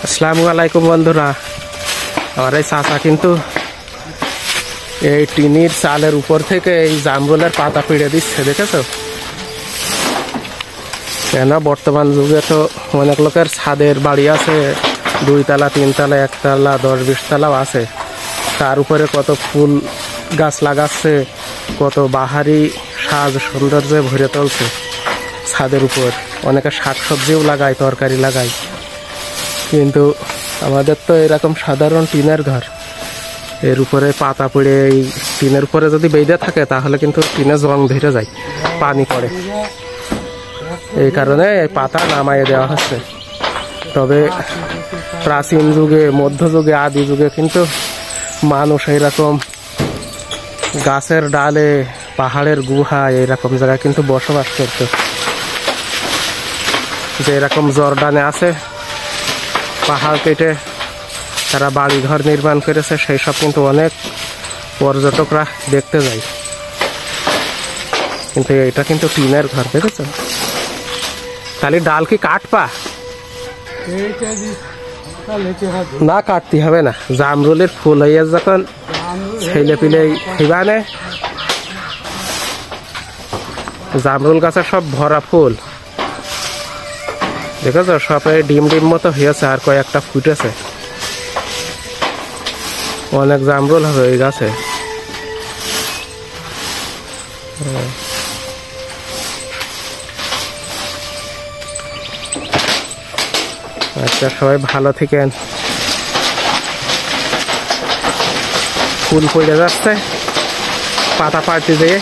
আসসালামু আলাইকুম বন্ধুরা। আমার এই চাচা কিন্তু এই টিনির চালের উপর থেকে এই জামরুলের পাতা পিড়ে দিচ্ছে, দেখেছো? কেন বর্তমান যুগে তো অনেক লোকের ছাদের বাড়ি আছে, 2 তলা 3 তলা 1 তলা 10-20 তলাও আছে। তার উপরে কত ফুল গাছ লাগাচ্ছে, কত বাহারি সাজ সৌন্দর্যে ভরে তুলছে ছাদের উপর। অনেকে শাকসবজিও লাগায়, তরকারি লাগায়। কিন্তু আমাদের তো এরকম সাধারণ টিনের ঘর, এর উপরে পাতা পড়ে এই টিনের উপরে যদি বেঁধে থাকে তাহলে কিন্তু টিনে জং ধরে যায়, পানি পড়ে। এই কারণে এই পাতা নামাইয়ে দেওয়া হচ্ছে। তবে প্রাচীন যুগে, মধ্যযুগে, আদি যুগে কিন্তু মানুষ এইরকম গাছের ডালে, পাহাড়ের গুহায় এইরকম জায়গায় কিন্তু বসবাস করত। যে এরকম জর্ডানে আছে, পাহাড় কেটে তারা বাড়ি ঘর নির্মাণ করেছে, সেই সব কিন্তু অনেক পর্যটকরা দেখতে যায়। কিন্তু এটা কিন্তু টিনের ঘর, দেখেছ? তাহলে ডাল কি কাটপা? না, কাটতে হবে না। জামরুলের ফুল হইয়া যখন ছেলে পিলে খিবানে, জামরুল গাছের সব ভরা ফুল, দেখেছ? সব ডিম ডিম মতো হয়েছে, আর কয়েকটা ফুটেছে। অনেক জামরুল হবে এই গাছে। আচ্ছা, সবাই ভালো থেকেন। ফুল পড়ে যাচ্ছে, পাতা পাড়তে যেয়ে।